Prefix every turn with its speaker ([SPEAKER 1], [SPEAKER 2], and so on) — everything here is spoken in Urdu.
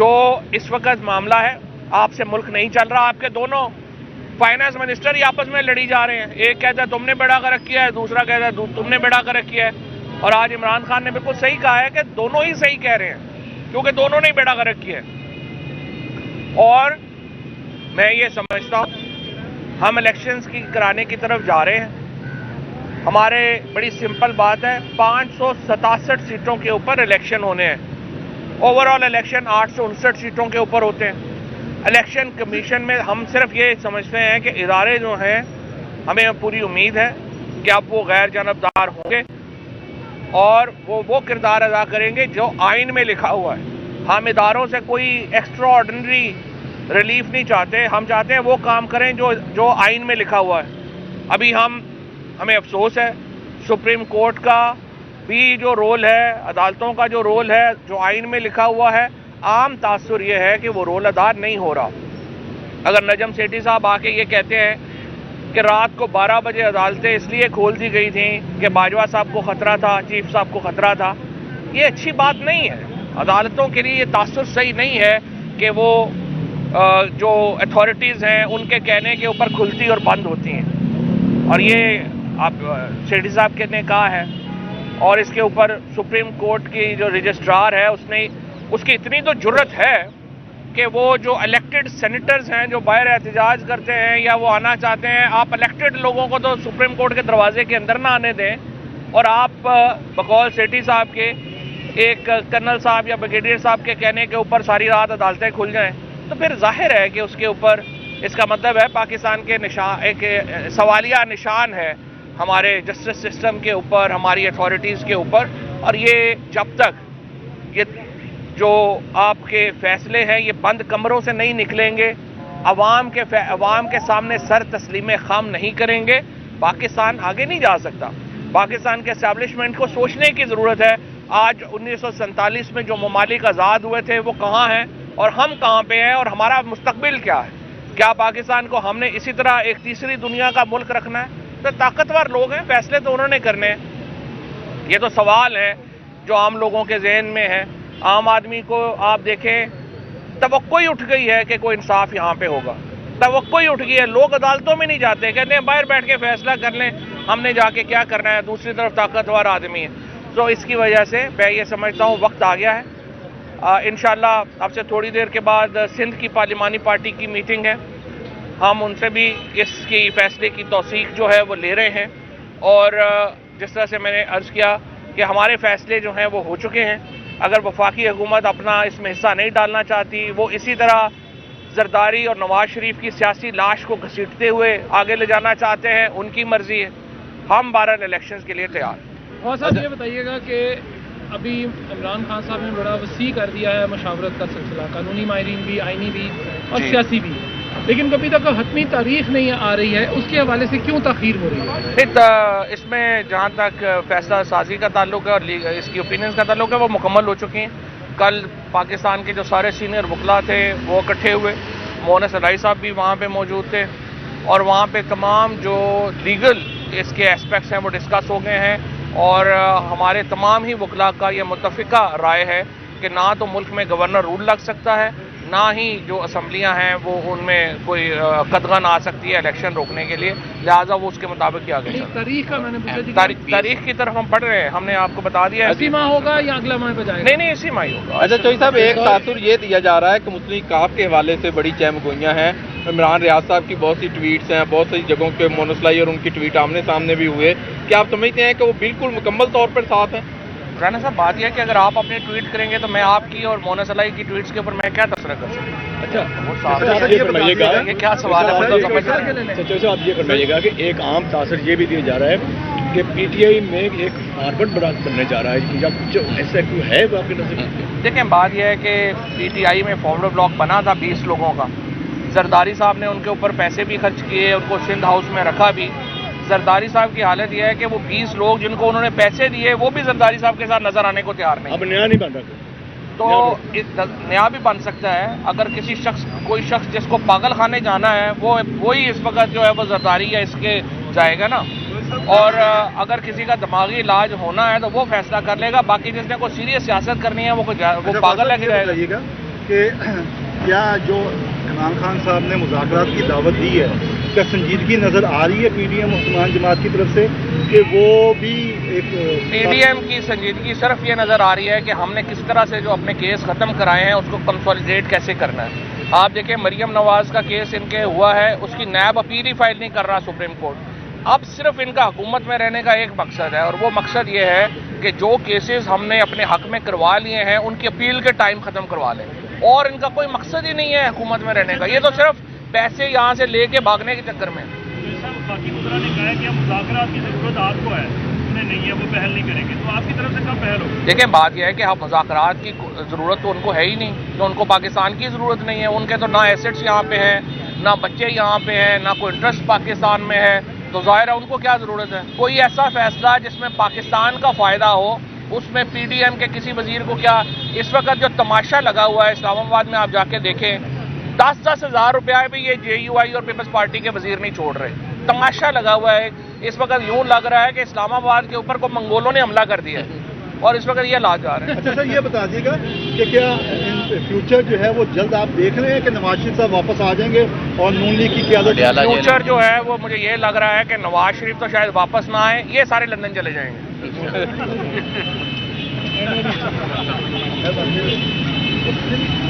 [SPEAKER 1] جو اس وقت معاملہ ہے، آپ سے ملک نہیں چل رہا. آپ کے دونوں فائنانس منسٹر ہی آپس میں لڑی جا رہے ہیں. ایک کہتا ہے تم نے بیڑا غرق کیا ہے، دوسرا کہتا ہے تم نے بیڑا غرق کیا ہے. اور آج عمران خان نے بالکل صحیح کہا ہے کہ دونوں ہی صحیح کہہ رہے ہیں، کیونکہ دونوں نے بیڑا غرق کیا ہے. اور میں یہ سمجھتا ہوں ہم الیکشنز کی کرانے کی طرف جا رہے ہیں. ہمارے بڑی سمپل بات ہے، 567 سیٹوں کے اوپر الیکشن ہونے ہیں. اوور آل الیکشن 859 سیٹوں کے اوپر ہوتے ہیں. الیکشن کمیشن میں ہم صرف یہ سمجھتے ہیں کہ ادارے جو ہیں، ہمیں پوری امید ہے کہ اب وہ غیر جانبدار ہوں گے اور وہ کردار ادا کریں گے جو آئین میں لکھا ہوا ہے. ہم اداروں سے کوئی ایکسٹرا آرڈنری ریلیف نہیں چاہتے. ہم چاہتے ہیں وہ کام کریں جو آئین میں لکھا ہوا ہے. ابھی ہمیں افسوس ہے، سپریم کورٹ کا بھی جو رول ہے، عدالتوں کا جو رول ہے، جو آئین میں لکھا ہوا ہے، عام تاثر یہ ہے کہ وہ رول ادا نہیں ہو رہا. اگر نجم سیٹھی صاحب آ کے یہ کہتے ہیں کہ رات کو 12 بجے عدالتیں اس لیے کھول دی گئی تھیں کہ باجوہ صاحب کو خطرہ تھا، چیف صاحب کو خطرہ تھا، یہ اچھی بات نہیں ہے. عدالتوں کے لیے یہ تاثر صحیح نہیں ہے کہ وہ جو اتھارٹیز ہیں ان کے کہنے کے اوپر کھلتی اور بند ہوتی ہیں. اور یہ آپ سیٹھی صاحب نے کہا ہے، اور اس کے اوپر سپریم کورٹ کی جو رجسٹرار ہے اس کی اتنی تو جرت ہے کہ وہ جو الیکٹڈ سینیٹرز ہیں جو باہر احتجاج کرتے ہیں یا وہ آنا چاہتے ہیں، آپ الیکٹڈ لوگوں کو تو سپریم کورٹ کے دروازے کے اندر نہ آنے دیں، اور آپ بقول سیٹھی صاحب کے ایک کرنل صاحب یا بریگیڈیئر صاحب کے کہنے کے اوپر ساری رات عدالتیں کھل جائیں، تو پھر ظاہر ہے کہ اس کے اوپر اس کا مطلب ہے پاکستان کے ایک سوالیہ نشان ہے ہمارے جسٹس سسٹم کے اوپر، ہماری اتھارٹیز کے اوپر. اور یہ جب تک یہ جو آپ کے فیصلے ہیں یہ بند کمروں سے نہیں نکلیں گے، عوام کے سامنے سر تسلیم خام نہیں کریں گے، پاکستان آگے نہیں جا سکتا. پاکستان کے اسٹیبلشمنٹ کو سوچنے کی ضرورت ہے. آج 1947 میں جو ممالک آزاد ہوئے تھے وہ کہاں ہیں اور ہم کہاں پہ ہیں، اور ہمارا مستقبل کیا ہے؟ کیا پاکستان کو ہم نے اسی طرح ایک تیسری دنیا کا ملک رکھنا ہے؟ تو طاقتور لوگ ہیں، فیصلے تو انہوں نے کرنے ہیں. یہ تو سوال ہے جو عام لوگوں کے ذہن میں ہے. عام آدمی کو آپ دیکھیں، توقع ہی اٹھ گئی ہے کہ کوئی انصاف یہاں پہ ہوگا. توقع ہی اٹھ گئی ہے. لوگ عدالتوں میں نہیں جاتے، کہتے ہیں باہر بیٹھ کے فیصلہ کر لیں، ہم نے جا کے کیا کرنا ہے. دوسری طرف طاقتور آدمی ہے. تو اس کی وجہ سے میں یہ سمجھتا ہوں وقت آ گیا ہے. انشاءاللہ اب سے تھوڑی دیر کے بعد سندھ کی پارلیمانی پارٹی کی میٹنگ ہے. ہم ان سے بھی اس کی فیصلے کی توثیق جو ہے وہ لے رہے ہیں. اور جس طرح سے میں نے عرض کیا کہ ہمارے فیصلے جو ہیں وہ ہو چکے ہیں. اگر وفاقی حکومت اپنا اس میں حصہ نہیں ڈالنا چاہتی، وہ اسی طرح زرداری اور نواز شریف کی سیاسی لاش کو گھسیٹتے ہوئے آگے لے جانا چاہتے ہیں، ان کی مرضی ہے. ہم 12 الیکشنز کے لیے تیار ہیں.
[SPEAKER 2] اور صاحب یہ بتائیے گا کہ ابھی عمران خان صاحب نے بڑا وسیع کر دیا ہے مشاورت کا سلسلہ، قانونی ماہرین بھی، آئینی بھی اور سیاسی بھی، لیکن کبھی تک حتمی تاریخ نہیں آ رہی ہے. اس کے حوالے سے کیوں تاخیر ہو رہی ہے؟
[SPEAKER 1] اس میں جہاں تک فیصلہ سازی کا تعلق ہے اور اس کی اوپینینز کا تعلق ہے وہ مکمل ہو چکی ہیں. کل پاکستان کے جو سارے سینئر وکلاء تھے وہ اکٹھے ہوئے. مونس علائی صاحب بھی وہاں پہ موجود تھے، اور وہاں پہ تمام جو لیگل اس کے اسپیکٹس ہیں وہ ڈسکس ہو گئے ہیں. اور ہمارے تمام ہی وکلاء کا یہ متفقہ رائے ہے کہ نہ تو ملک میں گورنر رول لگ سکتا ہے، نہ ہی جو اسمبلیاں ہیں وہ ان میں کوئی قدغن آ سکتی ہے الیکشن روکنے کے لیے. لہٰذا وہ اس کے مطابق ہی آگے
[SPEAKER 2] تاریخ کا میں نے
[SPEAKER 1] تاریخ کی طرف ہم پڑھ رہے ہیں. ہم نے آپ کو بتا دیا
[SPEAKER 2] اسی ماہ ہوگا یا اگلا ماہ پہ جائے گا؟
[SPEAKER 1] نہیں اسی ماہ ہی ہوگا.
[SPEAKER 3] اچھا چوہدری صاحب، ایک تاثر یہ دیا جا رہا ہے کہ مسلم کاف کے حوالے سے بڑی چہمگوئیاں ہیں. عمران ریاض صاحب کی بہت سی ٹویٹس ہیں، بہت سی جگہوں کے مونس علائی اور ان کی ٹویٹ آمنے سامنے بھی ہوئے. کیا آپ سمجھتے ہیں کہ وہ بالکل مکمل طور پر ساتھ ہیں؟
[SPEAKER 1] رانا صاحب بات یہ ہے کہ اگر آپ اپنی ٹویٹ کریں گے تو میں آپ کی اور مونس علائی کی ٹویٹس کے اوپر میں کیا تبصرہ کر سکتا ہوں؟
[SPEAKER 2] اچھا
[SPEAKER 1] یہ کیا سوال ہے؟
[SPEAKER 4] آپ یہ فرمائیے گا کہ ایک عام تاثر یہ بھی دیا جا رہا ہے کہ پی ٹی آئی میں ایک فارورڈ بننے جا رہا ہے، یا کچھ ایسا کوئی ہے واقعی نظر؟
[SPEAKER 1] دیکھیں بات یہ ہے کہ پی ٹی آئی میں فارورڈ بلاک بنا تھا 20 لوگوں کا. زرداری صاحب نے ان کے اوپر پیسے بھی خرچ کیے، ان کو سندھ ہاؤس میں رکھا بھی. زرداری صاحب کی حالت یہ ہے کہ وہ 20 لوگ جن کو انہوں نے پیسے دیے وہ بھی زرداری صاحب کے ساتھ نظر آنے کو تیار نہیں.
[SPEAKER 4] اب نیا نہیں بن رہا
[SPEAKER 1] تو نیا بھی بن سکتا ہے. اگر کوئی شخص جس کو پاگل خانے جانا ہے وہی اس وقت جو ہے وہ زرداری یا اس کے جائے گا نا. اور اگر کسی کا دماغی علاج ہونا ہے تو وہ فیصلہ کر لے گا. باقی جس نے کوئی سیریس سیاست کرنی ہے وہ پاگل ہے کہ جائے گا.
[SPEAKER 5] کہ کیا جو عمران خان صاحب نے مذاکرات کی دعوت دی ہے کیا سنجیدگی نظر آ رہی ہے پی ڈی ایم مسلمان جماعت کی طرف سے کہ وہ بھی ایک
[SPEAKER 1] پی ڈی ایم کی سنجیدگی صرف یہ نظر آ رہی ہے کہ ہم نے کس طرح سے جو اپنے کیس ختم کرائے ہیں اس کو کنسولیڈیٹ کیسے کرنا ہے. آپ دیکھیں مریم نواز کا کیس ان کے ہوا ہے, اس کی نیب اپیل ہی فائل نہیں کر رہا سپریم کورٹ. اب صرف ان کا حکومت میں رہنے کا ایک مقصد ہے, اور وہ مقصد یہ ہے کہ جو کیسز ہم نے اپنے حق میں کروا لیے ہیں ان کی اپیل کے ٹائم ختم کروا لیں, اور ان کا کوئی مقصد ہی نہیں ہے حکومت میں رہنے کا. یہ تو صرف پیسے یہاں سے لے کے بھاگنے کے چکر میں.
[SPEAKER 6] باقی وزراء نے کہا ہے کہ مذاکرات کی ضرورت آپ کو ہے, انہیں نہیں ہے, وہ پہل نہیں کریں گے, تو آپ کی طرف سے کب پہل ہوگی؟
[SPEAKER 1] دیکھیں بات یہ ہے کہ اب مذاکرات کی ضرورت تو ان کو ہے ہی نہیں, تو ان کو پاکستان کی ضرورت نہیں ہے. ان کے تو نہ ایسٹس یہاں پہ ہیں, نہ بچے یہاں پہ ہیں, نہ کوئی انٹرسٹ پاکستان میں ہے, تو ظاہر ہے ان کو کیا ضرورت ہے. کوئی ایسا فیصلہ جس میں پاکستان کا فائدہ ہو, اس میں پی ڈی ایم کے کسی وزیر کو کیا. اس وقت جو تماشا لگا ہوا ہے اسلام آباد میں, آپ جا کے دیکھیں, 10-10 ہزار روپیہ بھی یہ جے یو آئی اور پیپلز پارٹی کے وزیر نہیں چھوڑ رہے. تماشا لگا ہوا ہے. اس وقت یوں لگ رہا ہے کہ اسلام آباد کے اوپر کو منگولوں نے حملہ کر دیا ہے, اور اس وقت یہ لا جا رہے ہیں.
[SPEAKER 5] اچھا سر یہ بتا دیجیے گا کہ کیا فیوچر جو ہے وہ جلد آپ دیکھ رہے ہیں کہ نواز شریف صاحب واپس آ جائیں گے اور نون لیگ کی قیادت؟
[SPEAKER 1] فیوچر جو ہے وہ مجھے یہ لگ رہا ہے کہ نواز شریف تو شاید واپس نہ آئے, یہ سارے لندن چلے جائیں گے.